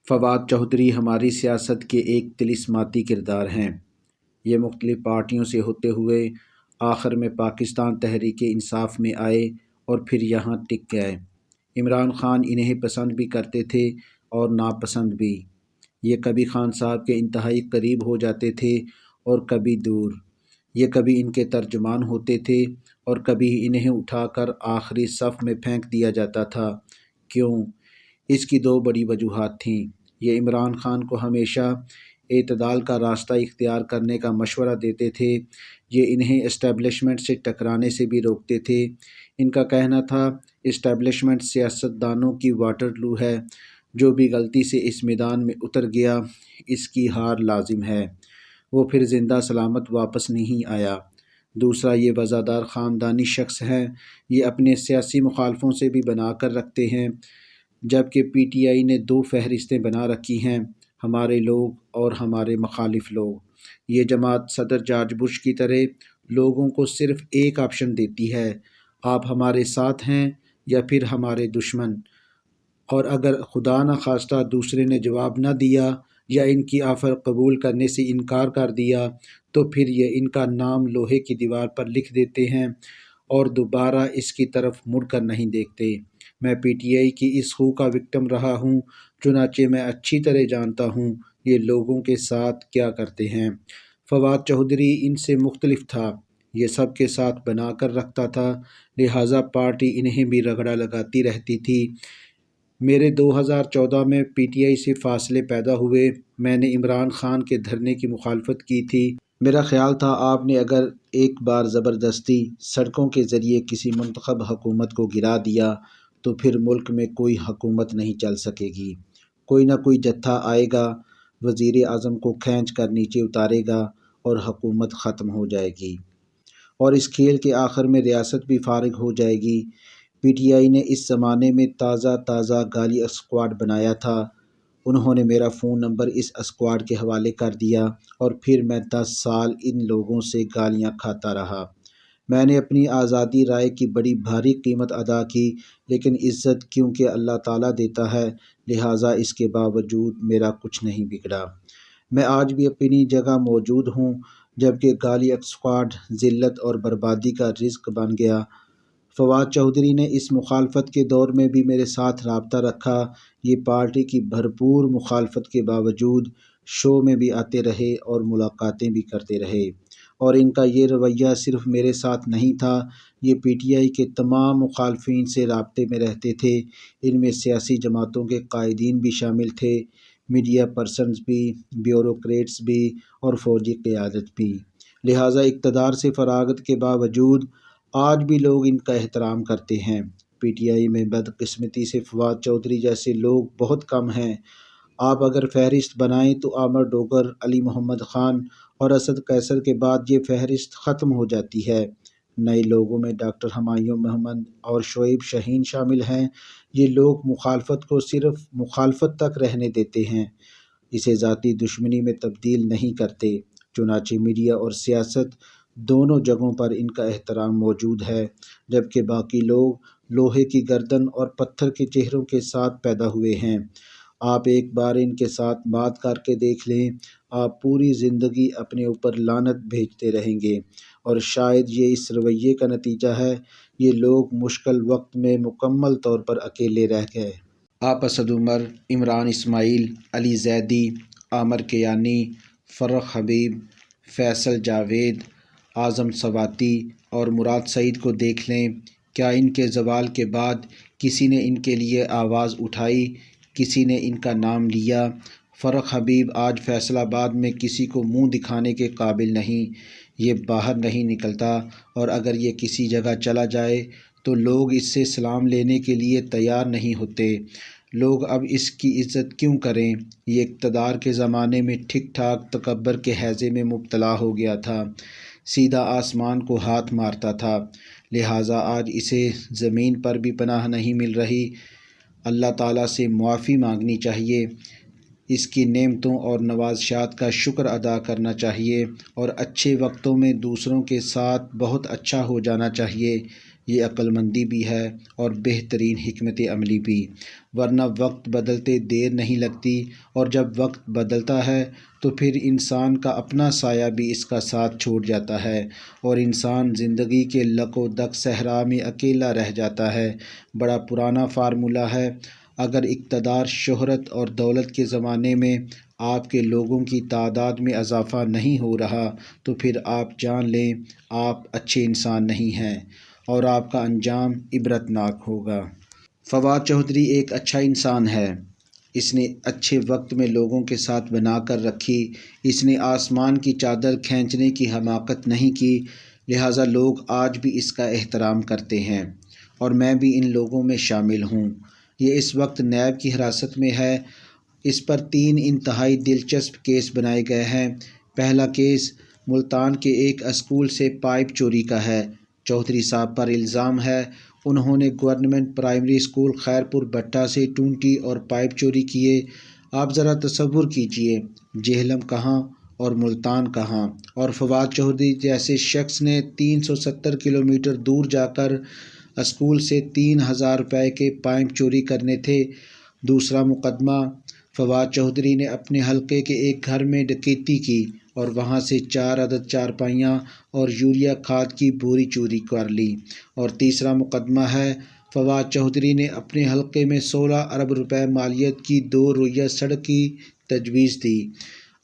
فواد چوہدری ہماری سیاست کے ایک طلسماتی کردار ہیں۔ یہ مختلف پارٹیوں سے ہوتے ہوئے آخر میں پاکستان تحریک انصاف میں آئے اور پھر یہاں ٹک گئے۔ عمران خان انہیں پسند بھی کرتے تھے اور ناپسند بھی۔ یہ کبھی خان صاحب کے انتہائی قریب ہو جاتے تھے اور کبھی دور۔ یہ کبھی ان کے ترجمان ہوتے تھے اور کبھی انہیں اٹھا کر آخری صف میں پھینک دیا جاتا تھا۔ کیوں؟ اس کی دو بڑی وجوہات تھیں۔ یہ عمران خان کو ہمیشہ اعتدال کا راستہ اختیار کرنے کا مشورہ دیتے تھے۔ یہ انہیں اسٹیبلشمنٹ سے ٹکرانے سے بھی روکتے تھے۔ ان کا کہنا تھا، اسٹیبلشمنٹ سیاستدانوں کی واٹر لو ہے، جو بھی غلطی سے اس میدان میں اتر گیا، اس کی ہار لازم ہے، وہ پھر زندہ سلامت واپس نہیں آیا۔ دوسرا، یہ وزادار خاندانی شخص ہیں۔ یہ اپنے سیاسی مخالفوں سے بھی بنا کر رکھتے ہیں، جبکہ پی ٹی آئی نے دو فہرستیں بنا رکھی ہیں، ہمارے لوگ اور ہمارے مخالف لوگ۔ یہ جماعت صدر جارج بش کی طرح لوگوں کو صرف ایک آپشن دیتی ہے، آپ ہمارے ساتھ ہیں یا پھر ہمارے دشمن، اور اگر خدا نخواستہ دوسرے نے جواب نہ دیا یا ان کی آفر قبول کرنے سے انکار کر دیا تو پھر یہ ان کا نام لوہے کی دیوار پر لکھ دیتے ہیں اور دوبارہ اس کی طرف مڑ کر نہیں دیکھتے۔ میں پی ٹی آئی کی اس خو کا وکٹم رہا ہوں، چنانچہ میں اچھی طرح جانتا ہوں یہ لوگوں کے ساتھ کیا کرتے ہیں۔ فواد چوہدری ان سے مختلف تھا، یہ سب کے ساتھ بنا کر رکھتا تھا، لہٰذا پارٹی انہیں بھی رگڑا لگاتی رہتی تھی۔ میرے 2014 میں پی ٹی آئی سے فاصلے پیدا ہوئے۔ میں نے عمران خان کے دھرنے کی مخالفت کی تھی۔ میرا خیال تھا آپ نے اگر ایک بار زبردستی سڑکوں کے ذریعے کسی منتخب حکومت کو گرا دیا تو پھر ملک میں کوئی حکومت نہیں چل سکے گی۔ کوئی نہ کوئی جتھا آئے گا، وزیر اعظم کو کھینچ کر نیچے اتارے گا اور حکومت ختم ہو جائے گی، اور اس کھیل کے آخر میں ریاست بھی فارغ ہو جائے گی۔ پی ٹی آئی نے اس زمانے میں تازہ گالی اسکواڈ بنایا تھا۔ انہوں نے میرا فون نمبر اس اسکواڈ کے حوالے کر دیا اور پھر میں 10 سال ان لوگوں سے گالیاں کھاتا رہا۔ میں نے اپنی آزادی رائے کی بڑی بھاری قیمت ادا کی، لیکن عزت کیونکہ اللہ تعالیٰ دیتا ہے، لہٰذا اس کے باوجود میرا کچھ نہیں بگڑا۔ میں آج بھی اپنی جگہ موجود ہوں، جبکہ گالی اسکواڈ ذلت اور بربادی کا رزق بن گیا۔ فواد چوہدری نے اس مخالفت کے دور میں بھی میرے ساتھ رابطہ رکھا۔ یہ پارٹی کی بھرپور مخالفت کے باوجود شو میں بھی آتے رہے اور ملاقاتیں بھی کرتے رہے، اور ان کا یہ رویہ صرف میرے ساتھ نہیں تھا، یہ پی ٹی آئی کے تمام مخالفین سے رابطے میں رہتے تھے۔ ان میں سیاسی جماعتوں کے قائدین بھی شامل تھے، میڈیا پرسنز بھی، بیوروکریٹس بھی اور فوجی قیادت بھی۔ لہٰذا اقتدار سے فراغت کے باوجود آج بھی لوگ ان کا احترام کرتے ہیں۔ پی ٹی آئی میں بدقسمتی سے فواد چوہدری جیسے لوگ بہت کم ہیں۔ آپ اگر فہرست بنائیں تو عامر ڈوگر، علی محمد خان اور اسد قیصر کے بعد یہ فہرست ختم ہو جاتی ہے۔ نئے لوگوں میں ڈاکٹر ہمایوں محمد اور شعیب شاہین شامل ہیں۔ یہ لوگ مخالفت کو صرف مخالفت تک رہنے دیتے ہیں، اسے ذاتی دشمنی میں تبدیل نہیں کرتے۔ چنانچہ میڈیا اور سیاست دونوں جگہوں پر ان کا احترام موجود ہے، جبکہ باقی لوگ لوہے کی گردن اور پتھر کے چہروں کے ساتھ پیدا ہوئے ہیں۔ آپ ایک بار ان کے ساتھ بات کر کے دیکھ لیں، آپ پوری زندگی اپنے اوپر لعنت بھیجتے رہیں گے، اور شاید یہ اس رویے کا نتیجہ ہے، یہ لوگ مشکل وقت میں مکمل طور پر اکیلے رہ گئے۔ آپ اسد عمر، عمران اسماعیل، علی زیدی، عامر کیانی، فرخ حبیب، فیصل جاوید، اعظم سواتی اور مراد سعید کو دیکھ لیں۔ کیا ان کے زوال کے بعد کسی نے ان کے لیے آواز اٹھائی؟ کسی نے ان کا نام لیا؟ فرخ حبیب آج فیصل آباد میں کسی کو منہ دکھانے کے قابل نہیں، یہ باہر نہیں نکلتا، اور اگر یہ کسی جگہ چلا جائے تو لوگ اس سے سلام لینے کے لیے تیار نہیں ہوتے۔ لوگ اب اس کی عزت کیوں کریں؟ یہ اقتدار کے زمانے میں ٹھیک ٹھاک تکبر کے ہیضے میں مبتلا ہو گیا تھا، سیدھا آسمان کو ہاتھ مارتا تھا، لہٰذا آج اسے زمین پر بھی پناہ نہیں مل رہی۔ اللہ تعالیٰ سے معافی مانگنی چاہیے، اس کی نعمتوں اور نوازشات کا شکر ادا کرنا چاہیے، اور اچھے وقتوں میں دوسروں کے ساتھ بہت اچھا ہو جانا چاہیے۔ یہ عقل مندی بھی ہے اور بہترین حکمت عملی بھی، ورنہ وقت بدلتے دیر نہیں لگتی، اور جب وقت بدلتا ہے تو پھر انسان کا اپنا سایہ بھی اس کا ساتھ چھوڑ جاتا ہے، اور انسان زندگی کے لک و دک صحرا میں اکیلا رہ جاتا ہے۔ بڑا پرانا فارمولہ ہے، اگر اقتدار، شہرت اور دولت کے زمانے میں آپ کے لوگوں کی تعداد میں اضافہ نہیں ہو رہا تو پھر آپ جان لیں آپ اچھے انسان نہیں ہیں، اور آپ کا انجام عبرتناک ہوگا۔ فواد چوہدری ایک اچھا انسان ہے۔ اس نے اچھے وقت میں لوگوں کے ساتھ بنا کر رکھی۔ اس نے آسمان کی چادر کھینچنے کی حماقت نہیں کی، لہٰذا لوگ آج بھی اس کا احترام کرتے ہیں، اور میں بھی ان لوگوں میں شامل ہوں۔ یہ اس وقت نیب کی حراست میں ہے۔ اس پر 3 انتہائی دلچسپ کیس بنائے گئے ہیں۔ پہلا کیس ملتان کے ایک اسکول سے پائپ چوری کا ہے۔ چوہدری صاحب پر الزام ہے انہوں نے گورنمنٹ پرائمری اسکول خیرپور بٹہ سے ٹونٹی اور پائپ چوری کیے۔ آپ ذرا تصور کیجئے، جہلم کہاں اور ملتان کہاں، اور فواد چوہدری جیسے شخص نے 370 کلومیٹر دور جا کر اسکول سے 3000 روپے کے پائپ چوری کرنے تھے۔ دوسرا مقدمہ، فواد چوہدری نے اپنے حلقے کے ایک گھر میں ڈکیتی کی اور وہاں سے 4 عدد چارپائیاں اور یوریا کھاد کی بوری چوری کر لی۔ اور تیسرا مقدمہ ہے، فواد چوہدری نے اپنے حلقے میں 16 ارب روپے مالیت کی 2 رویہ سڑک کی تجویز دی۔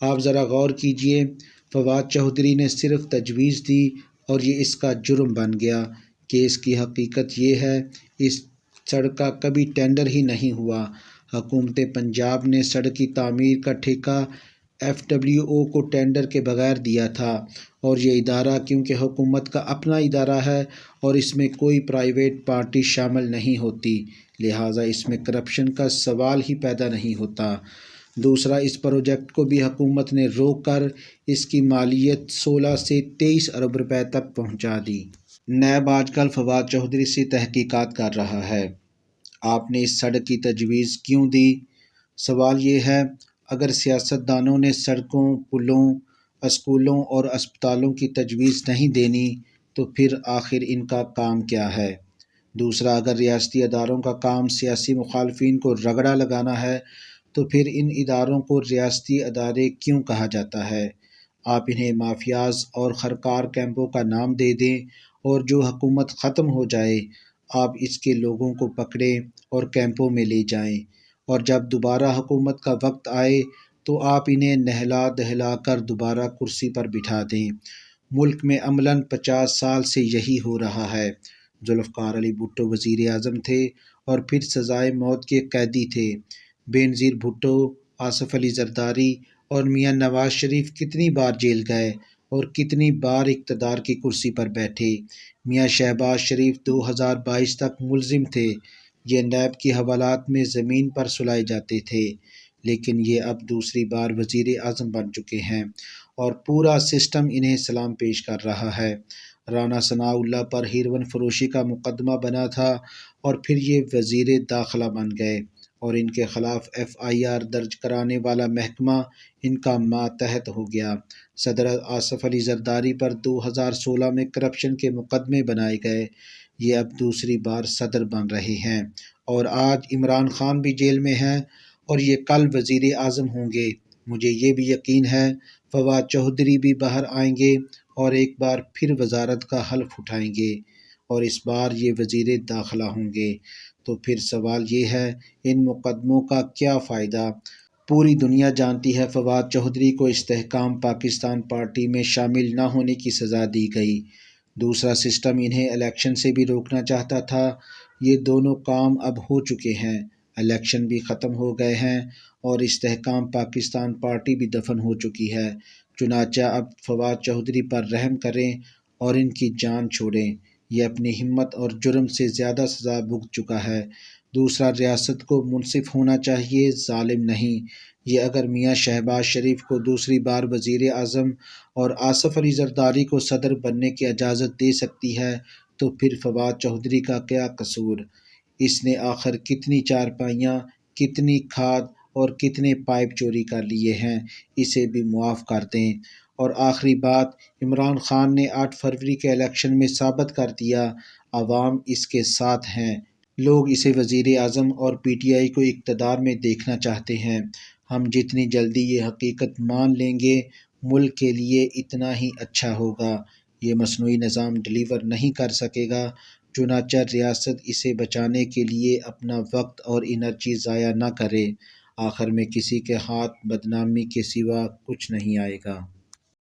آپ ذرا غور کیجئے، فواد چوہدری نے صرف تجویز دی اور یہ اس کا جرم بن گیا۔ کیس کی حقیقت یہ ہے، اس سڑک کا کبھی ٹینڈر ہی نہیں ہوا۔ حکومت پنجاب نے سڑک کی تعمیر کا ٹھیکہ FWO کو ٹینڈر کے بغیر دیا تھا، اور یہ ادارہ کیونکہ حکومت کا اپنا ادارہ ہے اور اس میں کوئی پرائیویٹ پارٹی شامل نہیں ہوتی، لہٰذا اس میں کرپشن کا سوال ہی پیدا نہیں ہوتا۔ دوسرا، اس پروجیکٹ کو بھی حکومت نے روک کر اس کی مالیت 16 سے 23 ارب روپے تک پہنچا دی۔ نیب آج کل فواد چوہدری سے تحقیقات کر رہا ہے، آپ نے اس سڑک کی تجویز کیوں دی؟ سوال یہ ہے، اگر سیاستدانوں نے سڑکوں، پلوں، اسکولوں اور اسپتالوں کی تجویز نہیں دینی تو پھر آخر ان کا کام کیا ہے؟ دوسرا، اگر ریاستی اداروں کا کام سیاسی مخالفین کو رگڑا لگانا ہے تو پھر ان اداروں کو ریاستی ادارے کیوں کہا جاتا ہے؟ آپ انہیں مافیاز اور خرکار کیمپوں کا نام دے دیں، اور جو حکومت ختم ہو جائے آپ اس کے لوگوں کو پکڑیں اور کیمپوں میں لے جائیں، اور جب دوبارہ حکومت کا وقت آئے تو آپ انہیں نہلا دہلا کر دوبارہ کرسی پر بٹھا دیں۔ ملک میں عملاً 50 سال سے یہی ہو رہا ہے۔ ذوالفقار علی بھٹو وزیر اعظم تھے اور پھر سزائے موت کے قیدی تھے۔ بینظیر بھٹو، آصف علی زرداری اور میاں نواز شریف کتنی بار جیل گئے اور کتنی بار اقتدار کی کرسی پر بیٹھے۔ میاں شہباز شریف 2022 تک ملزم تھے، یہ نیب کی حوالات میں زمین پر سلائے جاتے تھے، لیکن یہ اب دوسری بار وزیر اعظم بن چکے ہیں اور پورا سسٹم انہیں سلام پیش کر رہا ہے۔ رانا ثناء اللہ پر ہیروئن فروشی کا مقدمہ بنا تھا اور پھر یہ وزیر داخلہ بن گئے، اور ان کے خلاف FIR درج کرانے والا محکمہ ان کا ماتحت ہو گیا۔ صدر آصف علی زرداری پر 2016 میں کرپشن کے مقدمے بنائے گئے، یہ اب دوسری بار صدر بن رہے ہیں، اور آج عمران خان بھی جیل میں ہیں اور یہ کل وزیر اعظم ہوں گے۔ مجھے یہ بھی یقین ہے فواد چوہدری بھی باہر آئیں گے اور ایک بار پھر وزارت کا حلف اٹھائیں گے، اور اس بار یہ وزیر داخلہ ہوں گے۔ تو پھر سوال یہ ہے، ان مقدموں کا کیا فائدہ؟ پوری دنیا جانتی ہے فواد چوہدری کو استحکام پاکستان پارٹی میں شامل نہ ہونے کی سزا دی گئی۔ دوسرا، سسٹم انہیں الیکشن سے بھی روکنا چاہتا تھا۔ یہ دونوں کام اب ہو چکے ہیں، الیکشن بھی ختم ہو گئے ہیں اور استحکام پاکستان پارٹی بھی دفن ہو چکی ہے۔ چنانچہ اب فواد چوہدری پر رحم کریں اور ان کی جان چھوڑیں، یہ اپنی ہمت اور جرم سے زیادہ سزا بھگت چکا ہے۔ دوسرا، ریاست کو منصف ہونا چاہیے، ظالم نہیں۔ یہ اگر میاں شہباز شریف کو دوسری بار وزیر اعظم اور آصف علی زرداری کو صدر بننے کی اجازت دے سکتی ہے تو پھر فواد چوہدری کا کیا قصور؟ اس نے آخر کتنی چارپائیاں، کتنی کھاد اور کتنے پائپ چوری کر لیے ہیں، اسے بھی معاف کر دیں۔ اور آخری بات، عمران خان نے 8 فروری کے الیکشن میں ثابت کر دیا، عوام اس کے ساتھ ہیں۔ لوگ اسے وزیر اعظم اور پی ٹی آئی کو اقتدار میں دیکھنا چاہتے ہیں۔ ہم جتنی جلدی یہ حقیقت مان لیں گے، ملک کے لیے اتنا ہی اچھا ہوگا۔ یہ مصنوعی نظام ڈیلیور نہیں کر سکے گا، چنانچہ ریاست اسے بچانے کے لیے اپنا وقت اور انرجی ضائع نہ کرے۔ آخر میں کسی کے ہاتھ بدنامی کے سوا کچھ نہیں آئے گا۔